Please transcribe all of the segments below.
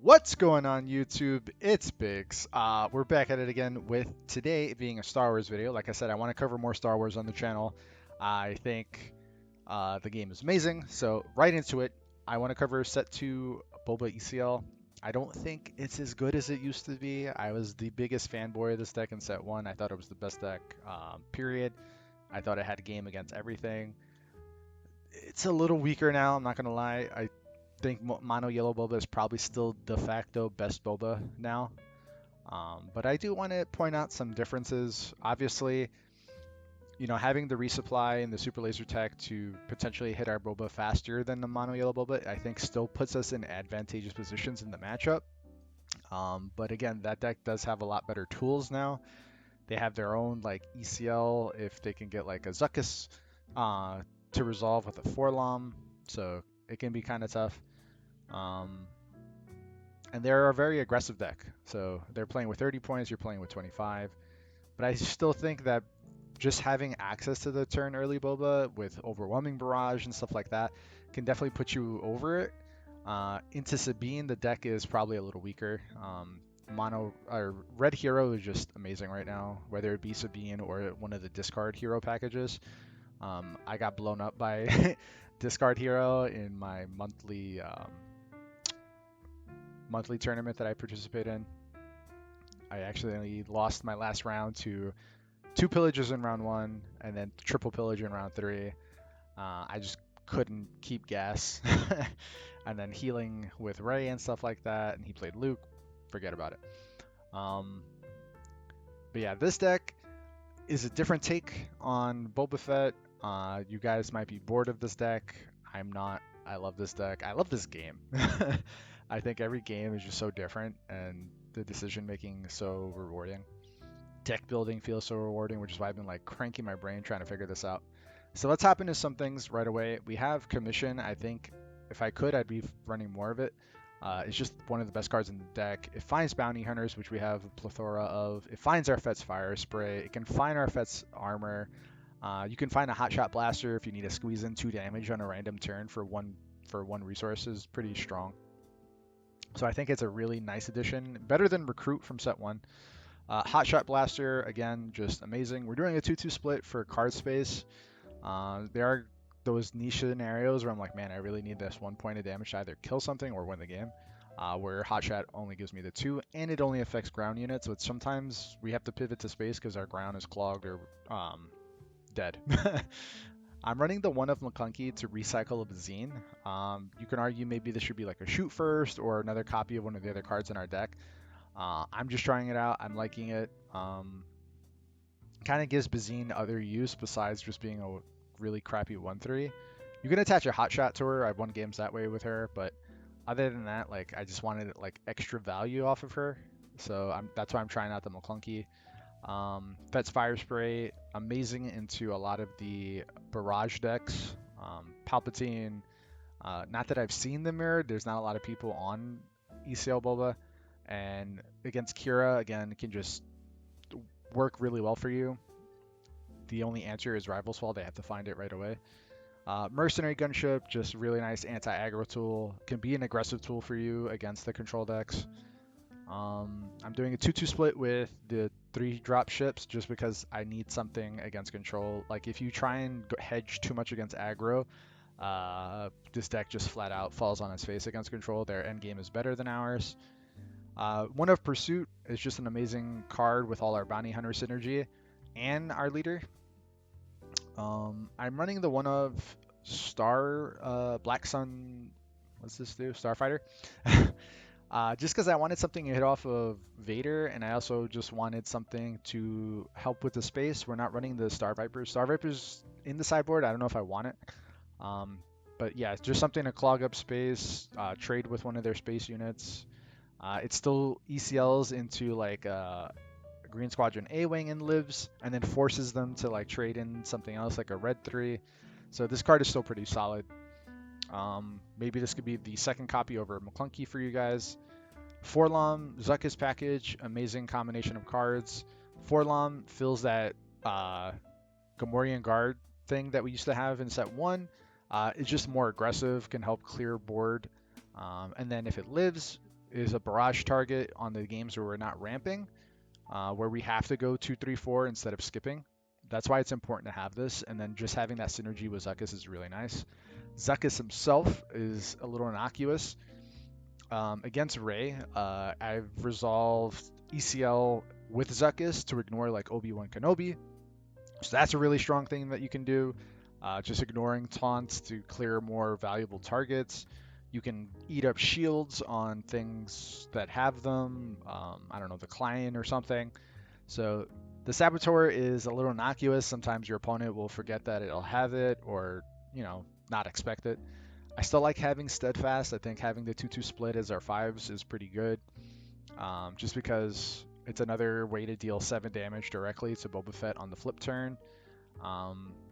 What's going on YouTube? It's Biggs. We're back at it again with today being a Star Wars video. Like I said, I want to cover more Star Wars on the channel. I think the game is amazing. So right into it. I want to cover Set 2 Boba ECL. I don't think it's as good as it used to be. I was the biggest fanboy of this deck in Set 1. I thought it was the best deck, period. I thought it had a game against everything. It's a little weaker now, I'm not going to lie. I think Mono Yellow Boba is probably still de facto best Boba now. But I do want to point out some differences. Obviously, having the resupply and the super laser tech to potentially hit our Boba faster than the Mono Yellow Boba, I think still puts us in advantageous positions in the matchup. But again, that deck does have a lot better tools now. They have their own like ECL if they can get like a Zuckuss to resolve with a Forlom, so it can be kind of tough. And they're a very aggressive deck, so they're playing with 30 points, you're playing with 25. But I still think that just having access to the turn early Boba with overwhelming barrage and stuff like that can definitely put you over it. Into Sabine, the deck is probably a little weaker. Mono or Red Hero is just amazing right now, whether it be Sabine or one of the discard hero packages. I got blown up by discard hero in my monthly tournament that I participate in. I actually lost my last round to 2 pillages in round 1 and then triple pillage in round 3. I just couldn't keep gas. And then healing with Ray and stuff like that, and he played Luke. Forget about it. But yeah, this deck is a different take on Boba Fett. You guys might be bored of this deck. I'm not. I love this deck. I love this game. I think every game is just so different, and the decision making is so rewarding. Deck building feels so rewarding, which is why I've been like cranking my brain trying to figure this out. So let's hop into some things right away. We have Commission. I think if I could, I'd be running more of it. It's just one of the best cards in the deck. It finds Bounty Hunters, which we have a plethora of. It finds our Fett's Fire Spray. It can find our Fett's Armor. You can find a Hotshot Blaster if you need to squeeze in 2 damage on a random turn for one resource. Is pretty strong. So I think it's a really nice addition. Better than Recruit from Set 1. Hotshot Blaster, again, just amazing. We're doing a 2-2 split for card space. There are those niche scenarios where I'm like, man, I really need this 1 point of damage to either kill something or win the game. Where Hotshot only gives me the 2, and it only affects ground units, so sometimes we have to pivot to space because our ground is clogged or dead. I'm running the 1 of McClunky to recycle a Bazine. You can argue maybe this should be like a shoot first or another copy of one of the other cards in our deck. I'm just trying it out. I'm liking it. Kind of gives Bazine other use besides just being a really crappy 1/3. You can attach a Hotshot to her. I've won games that way with her, but other than that, like I just wanted like extra value off of her. So that's why I'm trying out the McClunky. Fett's Fire Spray, amazing into a lot of the barrage decks. Palpatine, not that I've seen them mirrored. There's not a lot of people on ECL Boba. And against Kira, again, it can just work really well for you. The only answer is Rival's Fall. They have to find it right away. Mercenary Gunship, just really nice anti-aggro tool. Can be an aggressive tool for you against the control decks. I'm doing a 2-2 split with the 3 drop ships just because I need something against control. Like if you try and hedge too much against aggro, this deck just flat out falls on its face against control. Their end game is better than ours. 1 of Pursuit is just an amazing card with all our Bounty Hunter synergy and our leader. I'm running the 1 of Black Sun. What's this do? Starfighter. Just because I wanted something to hit off of Vader, and I also just wanted something to help with the space. We're not running the Star Vipers. Star Vipers in the sideboard. I don't know if I want it. But yeah, just something to clog up space, trade with one of their space units. It still ECLs into like Green Squadron A-Wing and lives, and then forces them to like trade in something else like a Red 3. So this card is still pretty solid. Maybe this could be the second copy over McClunky for you guys. Forlom, Zuckuss package, amazing combination of cards. Forlom fills that Gamorrean Guard thing that we used to have in Set 1. It's just more aggressive, can help clear board. And then if it lives, is a barrage target on the games where we're not ramping, where we have to go 2, 3, 4 instead of skipping. That's why it's important to have this, and then just having that synergy with Zuckuss is really nice. Zuckuss himself is a little innocuous. Against Rey, I've resolved ECL with Zuckuss to ignore like Obi-Wan Kenobi. So that's a really strong thing that you can do. Just ignoring taunts to clear more valuable targets. You can eat up shields on things that have them. I don't know, the client or something. So the Saboteur is a little innocuous. Sometimes your opponent will forget that it'll have it or, not expect it. I still like having Steadfast. I think having the 2-2 split as our 5s is pretty good. Just because it's another way to deal 7 damage directly to Boba Fett on the flip turn.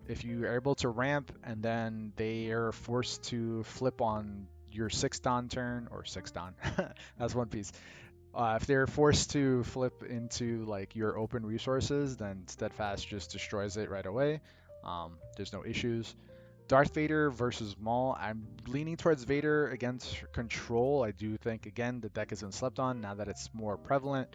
If you are able to ramp and then they are forced to flip on your 6 Don turn, or 6 Don, that's one piece. If they're forced to flip into like your open resources, then Steadfast just destroys it right away. There's no issues. Darth Vader versus Maul. I'm leaning towards Vader against Control. I do think, again, the deck has been slept on now that it's more prevalent.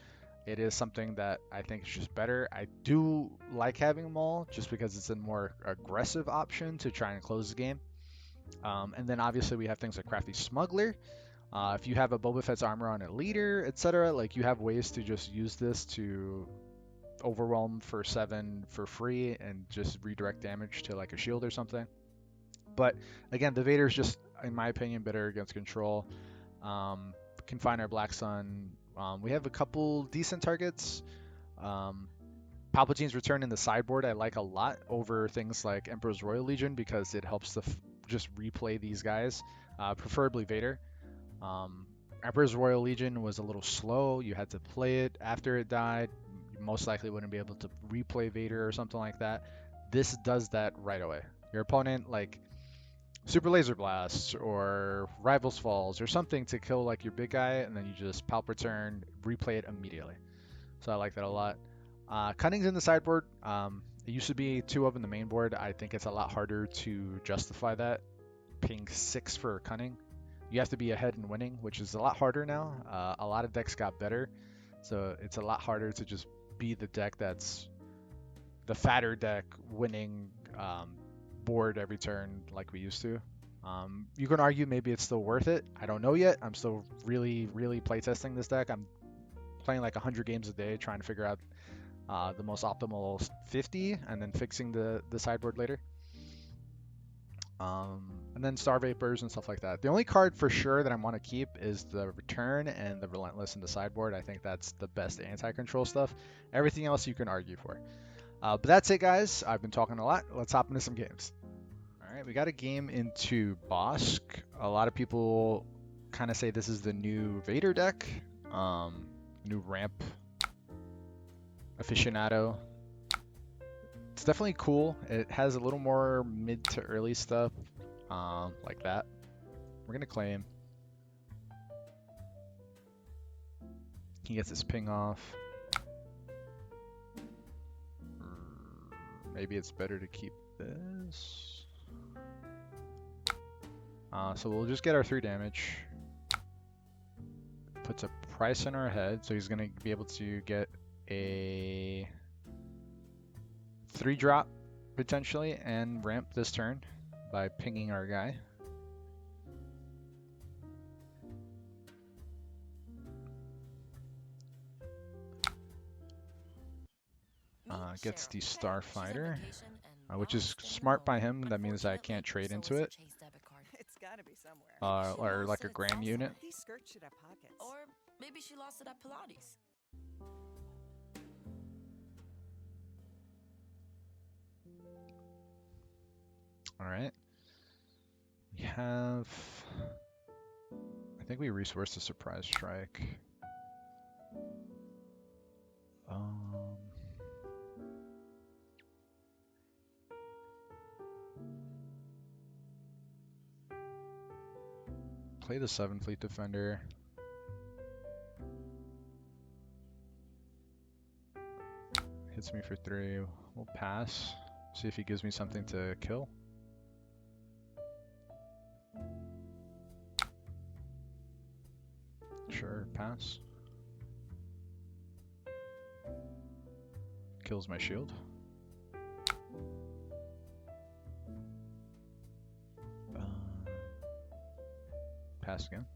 It is something that I think is just better. I do like having Maul just because it's a more aggressive option to try and close the game. And then obviously we have things like Crafty Smuggler. If you have a Boba Fett's armor on a leader, etc., like you have ways to just use this to overwhelm for 7 for free and just redirect damage to like a shield or something. But again, the Vader is just, in my opinion, better against Control. Can find our Black Sun. We have a couple decent targets. Palpatine's Return in the sideboard I like a lot over things like Emperor's Royal Legion because it helps to just replay these guys, preferably Vader. Emperor's Royal Legion was a little slow. You had to play it after it died. You most likely wouldn't be able to replay Vader or something like that. This does that right away. Your opponent, like Super Laser Blasts or Rivals Falls or something to kill like your big guy, and then you just Palp Return, replay it immediately. So I like that a lot. Cunning's in the sideboard. It used to be 2 of in the main board. I think it's a lot harder to justify that. Ping 6 for Cunning. You have to be ahead and winning, which is a lot harder now. A lot of decks got better, so it's a lot harder to just be the deck that's the fatter deck winning board every turn like we used to. You can argue maybe it's still worth it. I don't know yet. I'm still really playtesting this deck. I'm playing like 100 games a day trying to figure out the most optimal 50 and then fixing the sideboard later. And then Star Vapors and stuff like that. The only card for sure that I want to keep is the Return and the Relentless in the sideboard. I think that's the best anti-control stuff. Everything else you can argue for. But that's it, guys. I've been talking a lot. Let's hop into some games. All right, we got a game into Bosk. A lot of people kind of say this is the new Vader deck. New ramp aficionado. It's definitely cool. It has a little more mid to early stuff like that. We're going to claim. He gets his ping off. Maybe it's better to keep this. So we'll just get our 3 damage. Puts a price in our head, so he's going to be able to get a 3-drop potentially and ramp this turn by pinging our guy. Gets the Starfighter, which is smart by him. That means I can't trade into it. Or like a Grand unit. Or maybe she lost it at Pilates. Alright. We have... I think we resourced a Surprise Strike. Play the 7 Fleet Defender. Hits me for 3. We'll pass. See if he gives me something to kill. Sure, pass. Kills my shield. Pass again.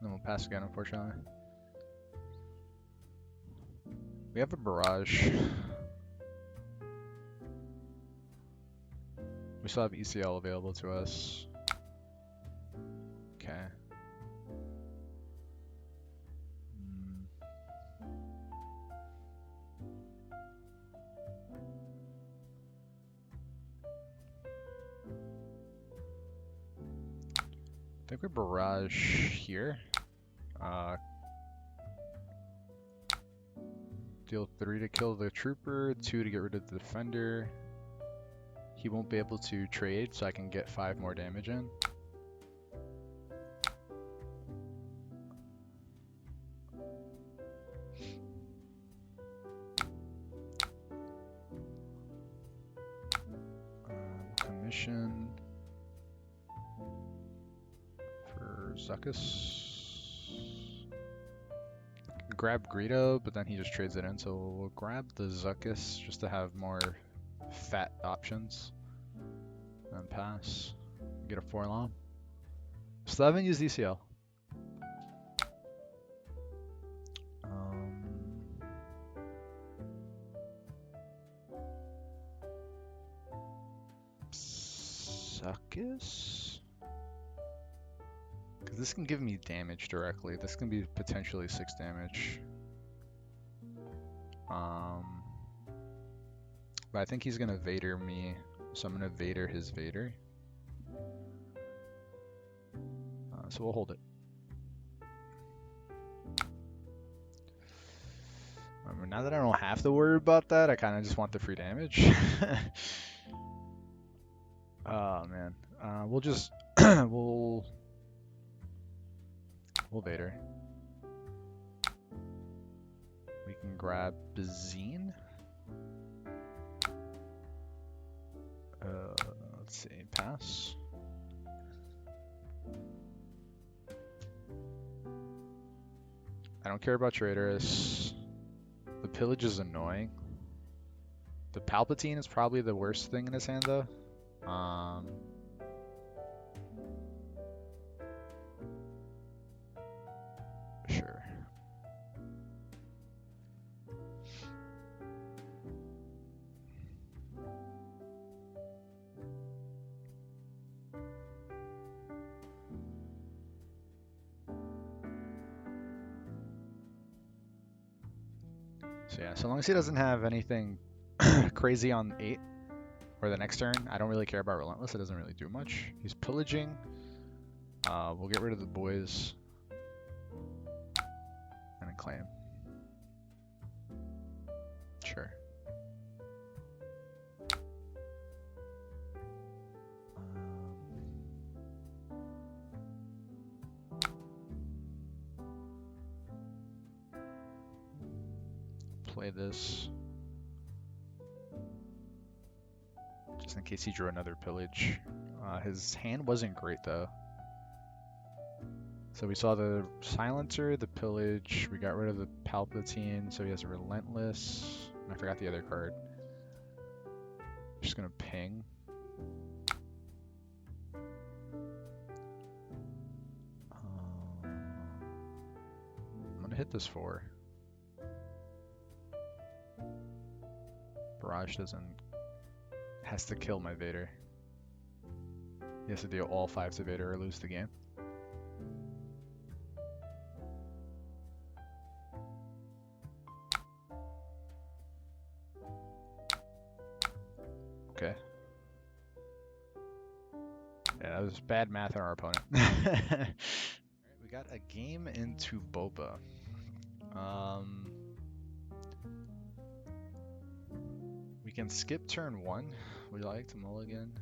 Then we'll pass again, unfortunately. We have a barrage. We still have ECL available to us. Okay. I think we barrage here. Deal 3 to kill the trooper, 2 to get rid of the defender. He won't be able to trade, so I can get 5 more damage in. Commission for Zuckus. Grab Greedo, but then he just trades it in, so we'll grab the Zuckus just to have more fat options. And pass. Get a 4-lom. Still haven't used ECL. Zuckus? Because this can give me damage directly. This can be potentially 6 damage. But I think he's gonna Vader me, so I'm gonna Vader his Vader. So we'll hold it. Now that I don't have to worry about that, I kind of just want the free damage. Oh man, we'll just we'll Vader. We can grab Bazine. Let's see, pass. I don't care about Traitorous. The pillage is annoying. The Palpatine is probably the worst thing in his hand though. Sure. So yeah, so long as he doesn't have anything crazy on 8 or the next turn, I don't really care about Relentless. It doesn't really do much. He's pillaging. We'll get rid of the boys and a claim. Sure. Play this. Just in case he drew another pillage. His hand wasn't great though. So we saw the silencer, the pillage, we got rid of the Palpatine, so he has a relentless. And I forgot the other card. Just gonna ping. I'm gonna hit this 4. Barrage has to kill my Vader. He has to deal all 5 to Vader or lose the game. Okay. Yeah, that was bad math on our opponent. Alright, we got a game into Boba. We can skip turn 1. Would you like to mulligan?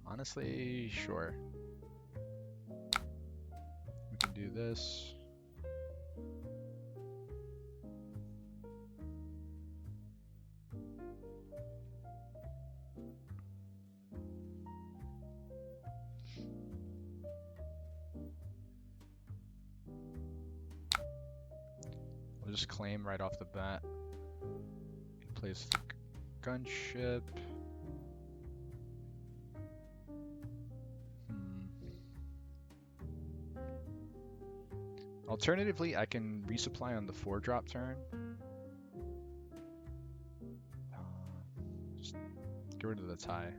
Honestly, sure. We can do this. We'll just claim right off the bat. Place the gunship. Alternatively, I can resupply on the 4-drop turn. Just get rid of the tie.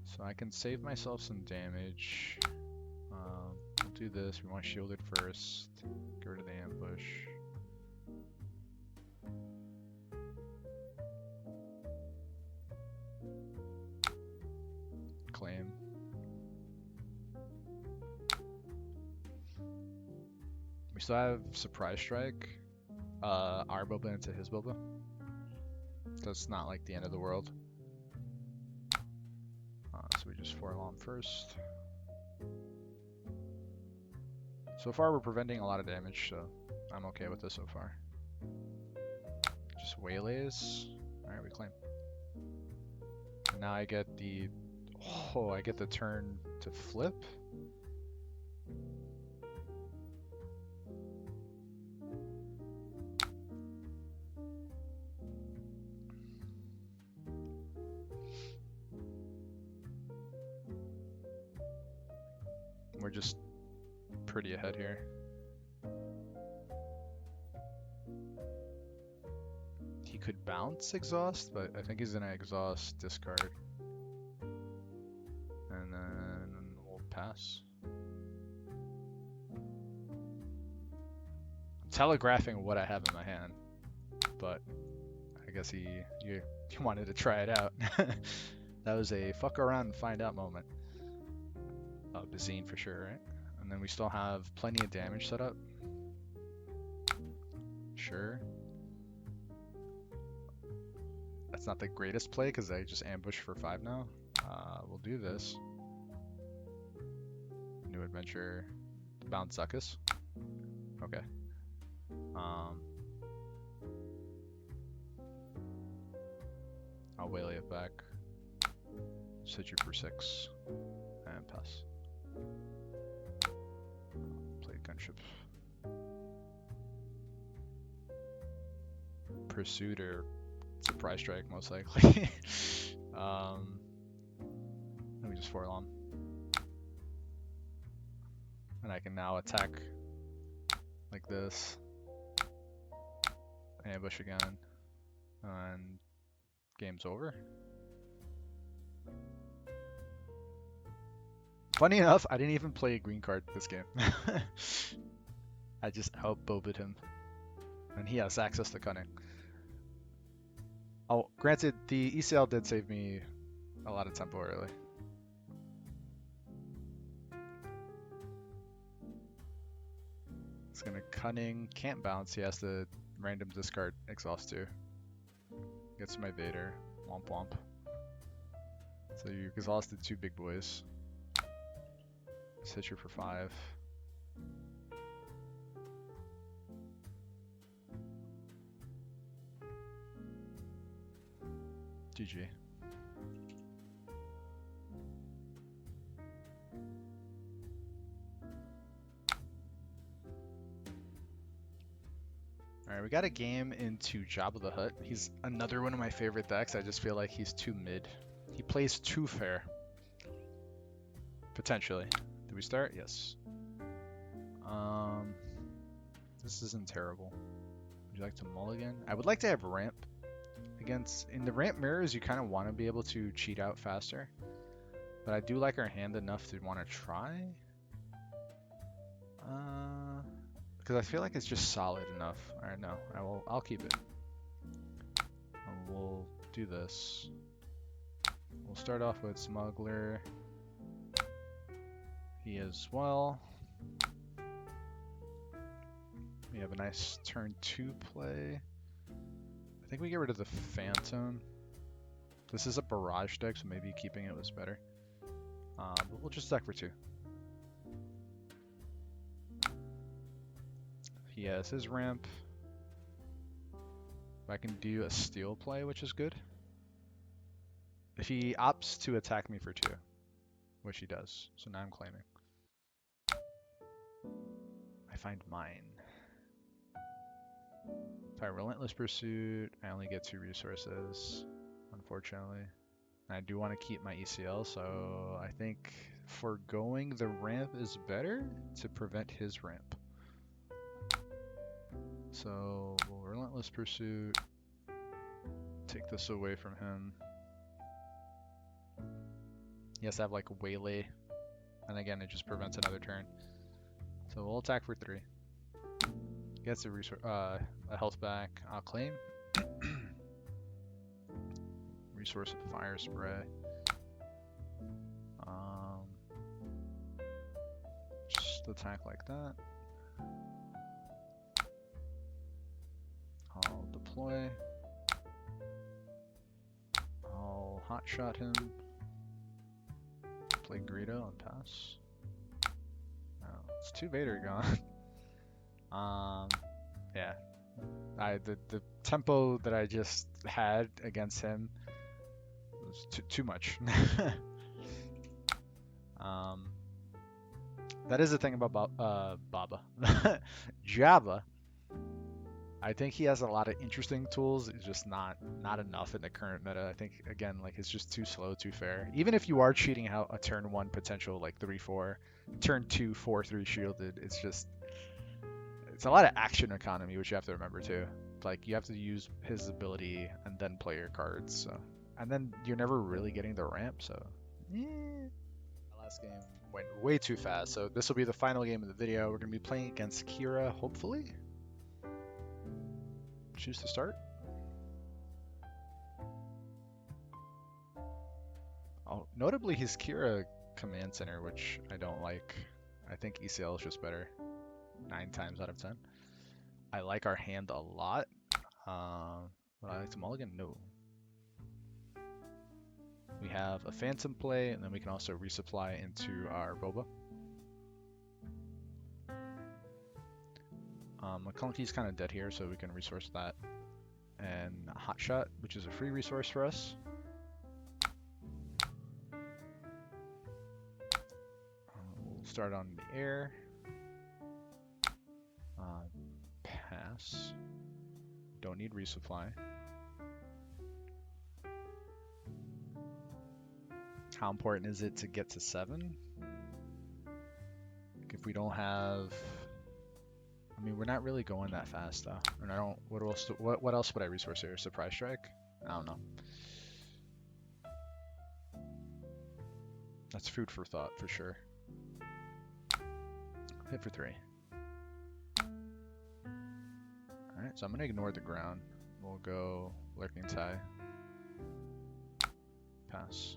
So I can save myself some damage. We'll do this. We want shielded first. Get rid of the ambush. Claim. We still have Surprise Strike. Our Boba into his Boba. That's not like the end of the world. So we just 4-alarm first. So far we're preventing a lot of damage, so I'm okay with this so far. Just waylays. Alright, we claim. And now I get the... Oh, I get the turn to flip. We're just pretty ahead here. He could bounce exhaust, but I think he's gonna exhaust discard. And then we'll pass. I'm telegraphing what I have in my hand, but I guess he wanted to try it out. That was a fuck around and find out moment. Bazine for sure, right? And then we still have plenty of damage set up. Sure. That's not the greatest play because I just ambush for 5 now. We'll do this. New adventure. Bound Zuckus. Okay. I'll waylay it back. Set you for 6. And pass. Play gunship. Pursuit or surprise strike, most likely. Let me just 4-alarm. And I can now attack like this. Ambush again. And game's over. Funny enough, I didn't even play a green card this game. I just out-bobed him. And he has access to cunning. Oh, granted, the ECL did save me a lot of tempo early. It's gonna cunning, can't bounce, he has to random discard exhaust too. Gets my Vader, womp womp. So you exhausted 2 big boys. Hit you for 5. GG. Alright, we got a game into Jabba the Hutt. He's another one of my favorite decks. I just feel like he's too mid. He plays too fair. Potentially. Did we start? Yes. This isn't terrible. Would you like to mulligan? I would like to have ramp against... In the ramp mirrors, you kind of want to be able to cheat out faster. But I do like our hand enough to want to try. Because I feel like it's just solid enough. Alright, no. I'll keep it. And we'll do this. We'll start off with Smuggler. He as well. We have a nice turn 2 play. I think we get rid of the Phantom. This is a barrage deck, so maybe keeping it was better. But we'll just deck for 2. He has his ramp. I can do a steal play, which is good. If he opts to attack me for 2, which he does, so now I'm claiming. I find mine. If I Relentless Pursuit, I only get 2 resources, unfortunately. And I do want to keep my ECL, so I think foregoing the ramp is better to prevent his ramp. So we'll Relentless Pursuit, take this away from him. He has to have like Waylay, and again it just prevents another turn. So we'll attack for 3. Gets a health back. I'll claim. Resource of Fire Spray. Just attack like that. I'll deploy. I'll hotshot him. Play Greedo and pass. Oh, it's 2 Vader gone. Yeah. The tempo that I just had against him was too much. That is the thing about Boba. Jabba. I think he has a lot of interesting tools. It's just not enough in the current meta. I think again, like it's just too slow, too fair. Even if you are cheating out a turn 1 potential like 3/4, turn 2 4/3 shielded, it's a lot of action economy, which you have to remember too. Like you have to use his ability and then play your cards. So, and then you're never really getting the ramp. So, yeah. My last game went way too fast. So this will be the final game of the video. We're gonna be playing against Kira, hopefully. Choose to start. Oh, notably, he's Kira Command Center, which I don't like. I think ECL is just better. 9 times out of 10. I like our hand a lot. Would I like to mulligan? No. We have a Phantom play, and then we can also resupply into our Boba. McClunky's kind of dead here, so we can resource that. And Hotshot, which is a free resource for us. We'll start on the air. Pass. Don't need resupply. How important is it to get to 7? If we don't have... I mean, we're not really going that fast though. And I don't. What else would I resource here? Surprise strike? I don't know. That's food for thought for sure. Hit for 3. All right, so I'm gonna ignore the ground. We'll go Lurking Tie. Pass.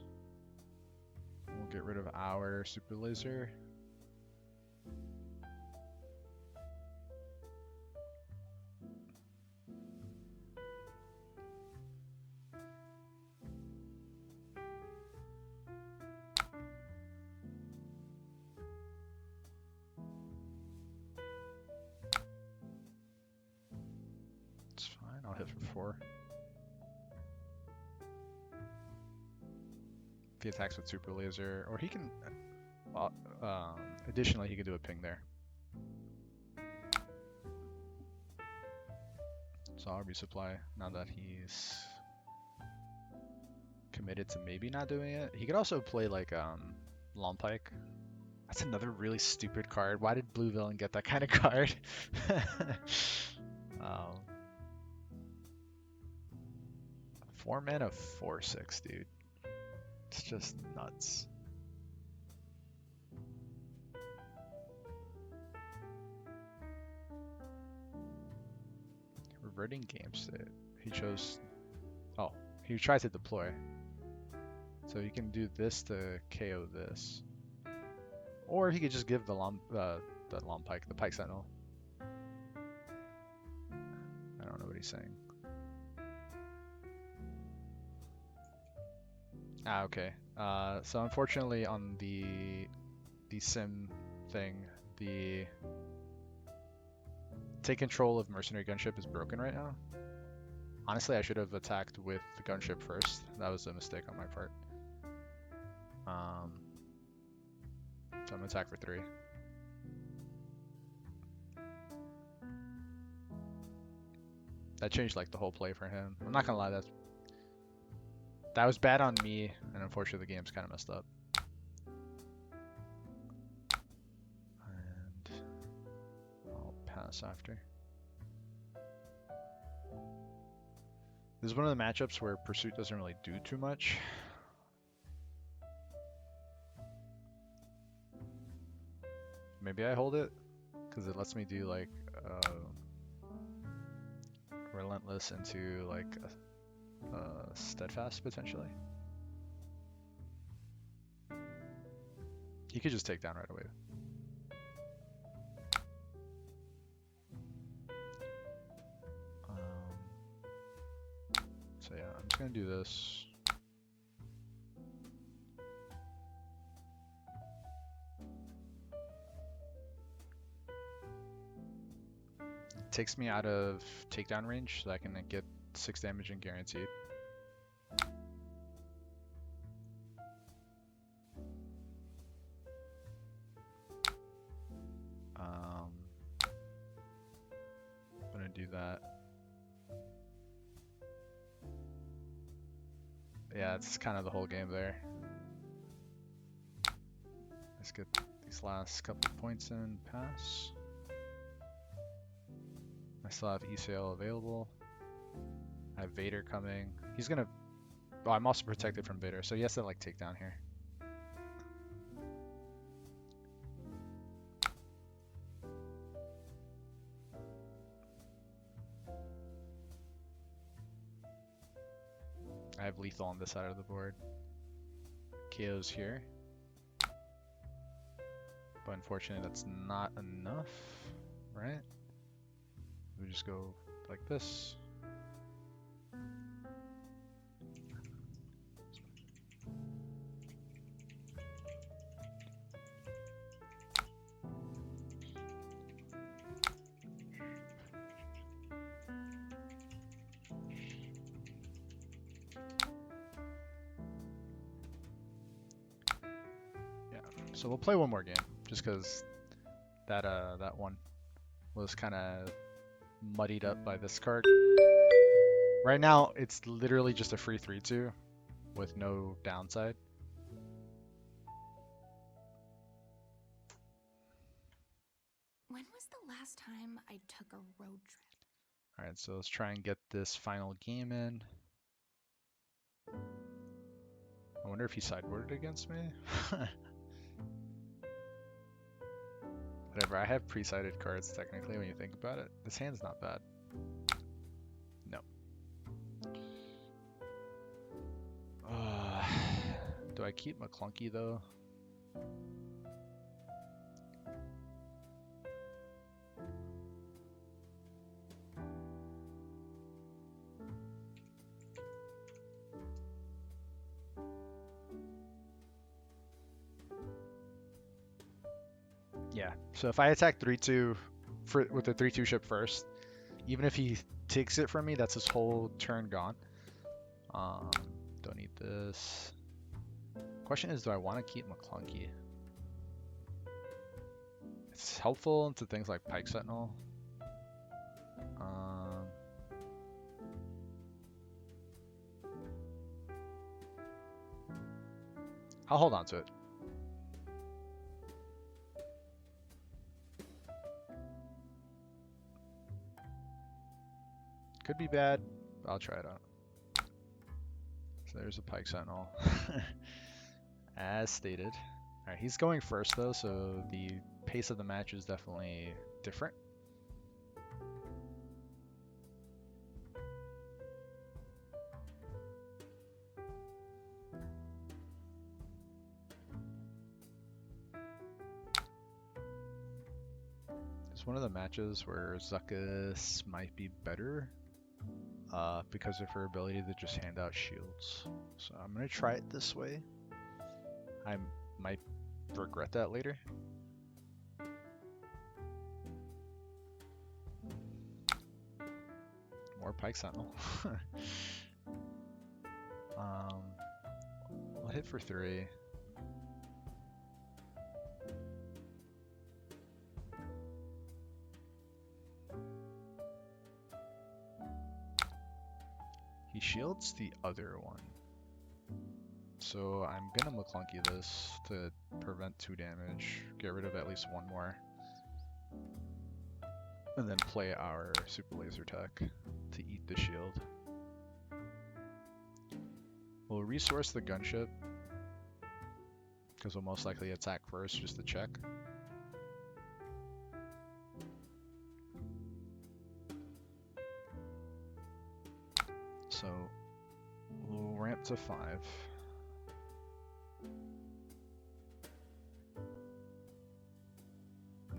We'll get rid of our Super Laser. It's fine, I'll hit for 4. If he attacks with Super Laser, or he can, additionally he could do a ping there. So I'll resupply now that he's committed to maybe not doing it. He could also play like Long Pike. That's another really stupid card. Why did Blue Villain get that kind of card? 4 mana, 4/6, dude. It's just nuts. Reverting game state. He he tries to deploy. So he can do this to KO this. Or he could just give the long pike, the pike sentinel. I don't know what he's saying. Ah, okay. So unfortunately on the sim thing, the take control of mercenary gunship is broken right now. Honestly, I should have attacked with the gunship first. That was a mistake on my part. So I'm gonna attack for 3. That changed like the whole play for him. I'm not gonna lie, that was bad on me, and unfortunately the game's kind of messed up. And I'll pass after. This is one of the matchups where Pursuit doesn't really do too much. Maybe I hold it, because it lets me do like Relentless into like Steadfast potentially. He could just take down right away. So yeah, I'm just gonna do this. It takes me out of takedown range, so I can get 6 damage and guaranteed. I'm gonna do that. Yeah, it's kind of the whole game there. Let's get these last couple of points in, pass. I still have ECL available. I have Vader coming. He's gonna... Oh, I'm also protected from Vader, so he has to like take down here. I have lethal on this side of the board. KO's here. But unfortunately that's not enough, right? We just go like this. So we'll play one more game, just because that one was kind of muddied up by this card. Right now, it's literally just a free 3-2 with no downside. When was the last time I took a road trip? All right, so let's try and get this final game in. I wonder if he sideboarded against me. Whatever, I have pre-sided cards technically when you think about it. This hand's not bad. No. Do I keep McClunky though? Yeah, so if I attack 3-2 with the 3-2 ship first, even if he takes it from me, that's his whole turn gone. Don't need this. Question is, do I want to keep McClunky? It's helpful into things like Pike Sentinel. I'll hold on to it. Could be bad, but I'll try it out. So there's a Pike Sentinel, as stated. Alright, he's going first though, so the pace of the match is definitely different. It's one of the matches where Zuckuss might be better because of her ability to just hand out shields. So I'm gonna try it this way. I might regret that later. More Pike Sentinel. I'll hit for 3. He shields the other one. So I'm gonna McClunky this to prevent 2 damage, get rid of at least 1 more. And then play our Super Laser Tech to eat the shield. We'll resource the gunship, because we'll most likely attack first just to check. So we'll ramp to 5.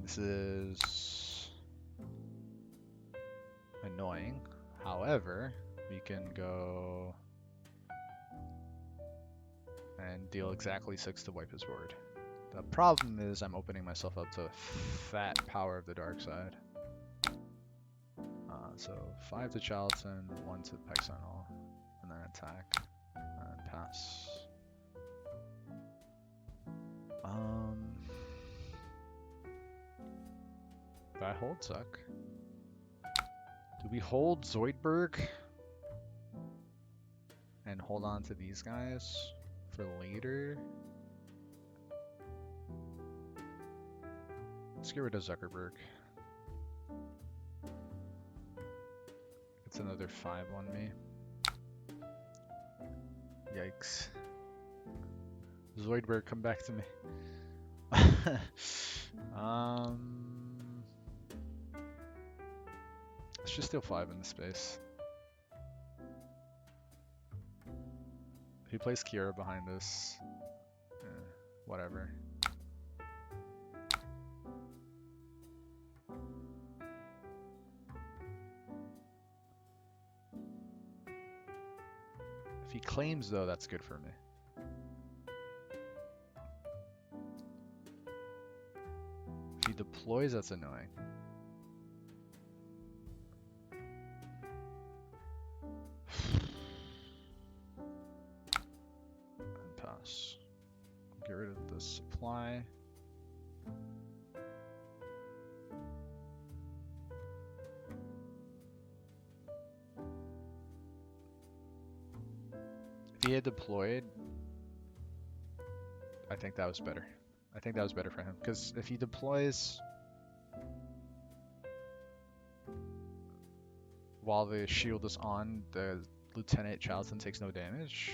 This is annoying. However, we can go and deal exactly 6 to wipe his board. The problem is I'm opening myself up to fat power of the dark side. So 5 to Charlton, 1 to Pike Sentinel, and then attack, and pass. Do I hold Zuck? Do we hold Zoidberg and hold on to these guys for later? Let's get rid of Zuckerberg. It's another 5 on me. Yikes. Zoidberg, come back to me. Let's just steal 5 in the space. If he plays Kira behind us, whatever. If he claims, though, that's good for me. If he deploys, that's annoying. And pass. Get rid of the supply. If he had deployed, I think that was better. I think that was better for him, because if he deploys while the shield is on, the Lieutenant Charlton takes no damage.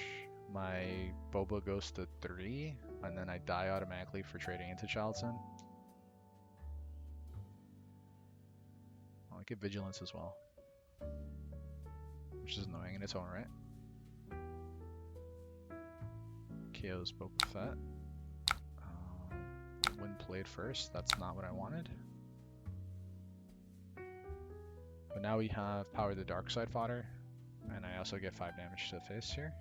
My Boba goes to 3, and then I die automatically for trading into Charlton. I'll get Vigilance as well, which is annoying in its own right. KO's Boba Fett. When played first, that's not what I wanted. But now we have Power the Dark Side fodder, and I also get 5 damage to the face here.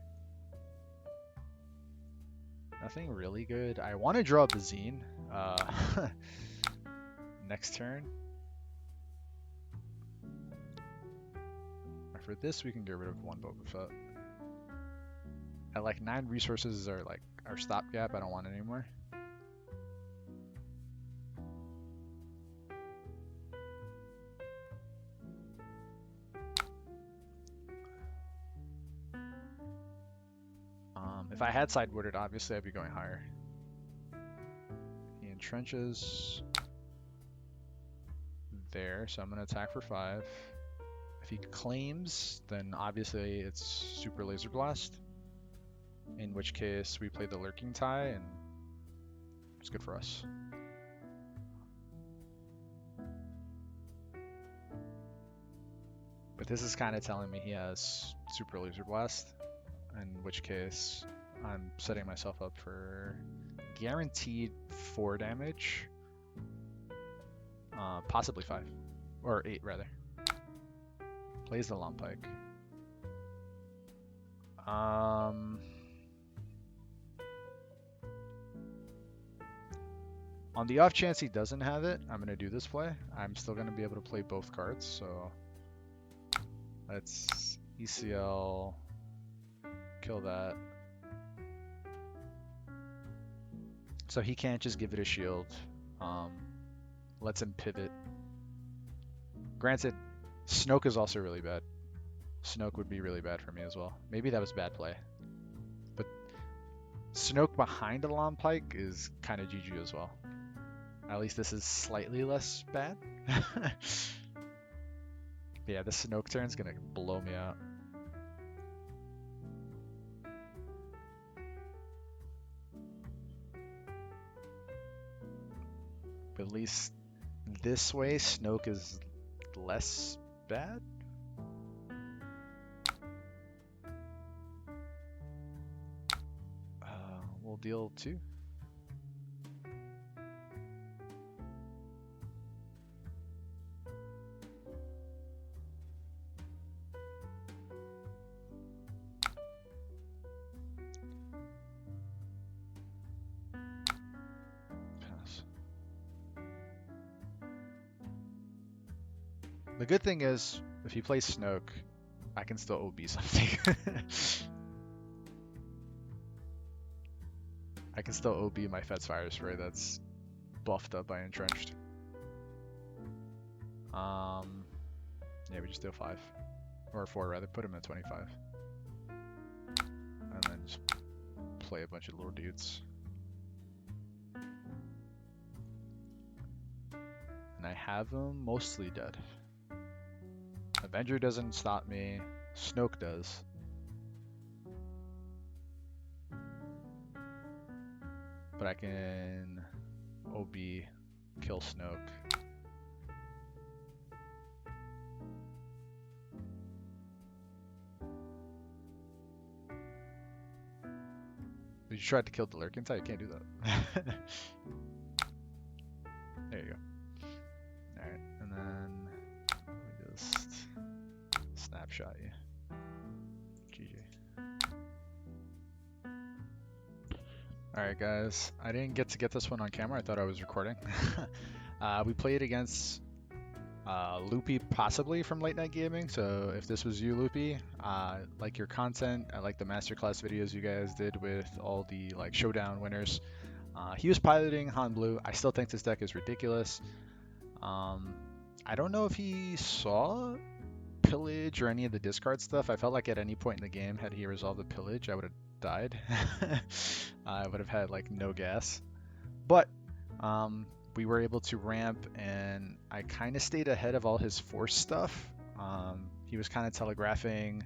Nothing really good. I want to draw a Bazine next turn. For this, we can get rid of 1 Boba Fett. At like 9 resources are like our stopgap. I don't want it anymore. If I had sideboarded, obviously I'd be going higher. He entrenches there, so I'm going to attack for 5. If he claims, then obviously it's Super Laser Blast. In which case we play the Lurking Tie, and it's good for us. But this is kind of telling me he has Super Laser Blast, in which case I'm setting myself up for guaranteed 4 damage. Possibly 5. Or 8, rather. Plays the long pike. On the off chance he doesn't have it, I'm going to do this play. I'm still going to be able to play both cards, so let's ECL, kill that. So he can't just give it a shield. Lets him pivot. Granted, Snoke is also really bad. Snoke would be really bad for me as well. Maybe that was bad play. But Snoke behind a long pike is kind of GG as well. At least this is slightly less bad. Yeah, the Snoke turn's gonna blow me out. But at least this way, Snoke is less bad. We'll deal 2. Pass. The good thing is, if he plays Snoke, I can still OB something. I can still OB my Fet's Fire Spray that's buffed up by Entrenched. Yeah, we just deal 5. Or 4 rather, put him at 25. And then just play a bunch of little dudes. And I have him mostly dead. Avenger doesn't stop me, Snoke does. But I can OB, kill Snoke. But you tried to kill the Lurking Tide, you can't do that. There you go. Alright, and then let me just snapshot you. GG. Alright guys, I didn't get to get this one on camera, I thought I was recording. We played against Loopy, possibly from Late Night Gaming, so if this was you, Loopy, I like your content, I like the masterclass videos you guys did with all the like showdown winners. He was piloting Han Blue. I still think this deck is ridiculous. I don't know if he saw pillage or any of the discard stuff. I felt like at any point in the game, had he resolved the pillage, I would have died. I would have had like no gas. But we were able to ramp, and I kind of stayed ahead of all his force stuff. He was kind of telegraphing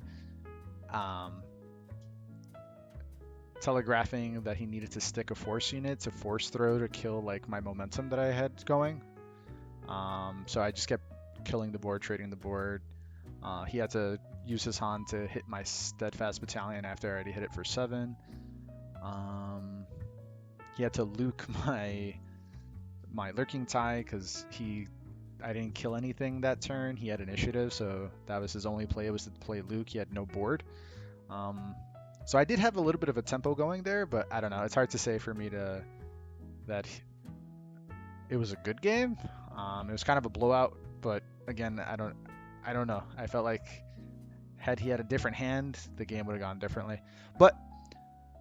that he needed to stick a force unit to force throw to kill like my momentum that I had going. So I just kept killing the board, trading the board. He had to use his Han to hit my steadfast battalion after I already hit it for 7. He had to Luke my Lurking Tide because I didn't kill anything that turn. He had initiative, so that was his only play, was to play Luke. He had no board. So I did have a little bit of a tempo going there, but I don't know. It's hard to say for me that it was a good game. It was kind of a blowout, but again, I don't know. I felt like had he had a different hand, the game would have gone differently. But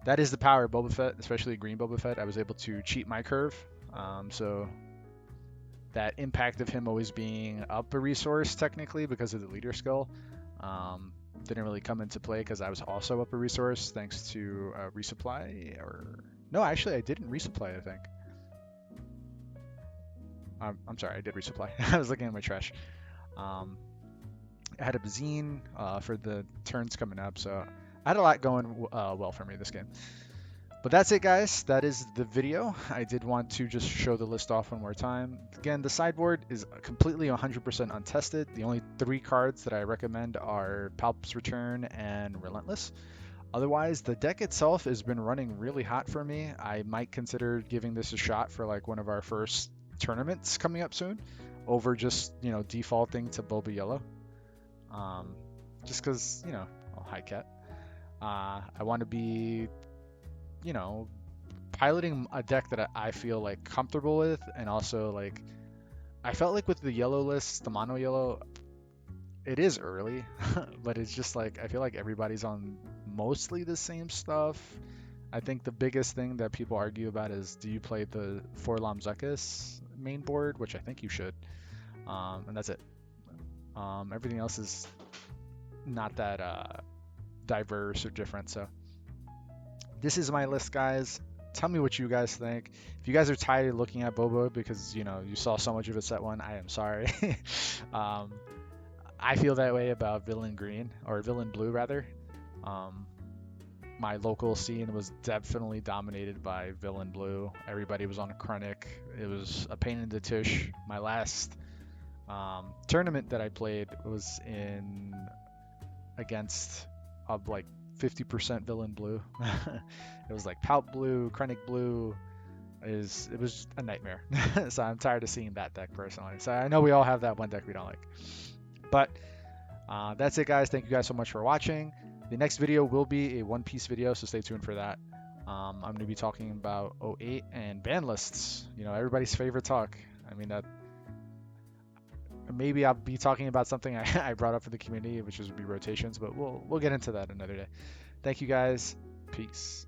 that is the power of Boba Fett, especially green Boba Fett. I was able to cheat my curve. So that impact of him always being up a resource technically because of the leader skill didn't really come into play because I was also up a resource thanks to resupply. No, actually I didn't resupply, I think. I'm sorry, I did resupply. I was looking at my trash. I had a Bazine for the turns coming up, so I had a lot going well for me this game. But that's it, guys. That is the video. I did want to just show the list off one more time. Again, the sideboard is completely 100% untested. The only 3 cards that I recommend are Palp's Return and Relentless. Otherwise, the deck itself has been running really hot for me. I might consider giving this a shot for like one of our first tournaments coming up soon. over just defaulting to Boba yellow. Um, just because oh, hi cat. I want to be you know piloting a deck that I feel like comfortable with, and also like I felt like with the yellow list, the mono yellow, it is early, but it's just like I feel like everybody's on mostly the same stuff. I think the biggest thing that people argue about is, do you play the Forlam Zekis main board, which I think you should, and that's it. Everything else is not that diverse or different. So this is my list, guys. Tell me what you guys think. If you guys are tired of looking at Boba because you saw so much of it set one, I am sorry. um, I feel that way about Villain Green, or Villain Blue rather. Um, my local scene was definitely dominated by Villain Blue. Everybody was on a Krennic. It was a pain in the tush. My last tournament that I played was in against like 50% Villain Blue. It was like Pout Blue, Krennic Blue. It was a nightmare. So I'm tired of seeing that deck personally. So I know we all have that one deck we don't like. But that's it, guys. Thank you guys so much for watching. The next video will be a One Piece video, so stay tuned for that. I'm going to be talking about 08 and ban lists. Everybody's favorite talk. I mean, that maybe I'll be talking about something I brought up for the community, which would be rotations, but we'll get into that another day. Thank you, guys. Peace.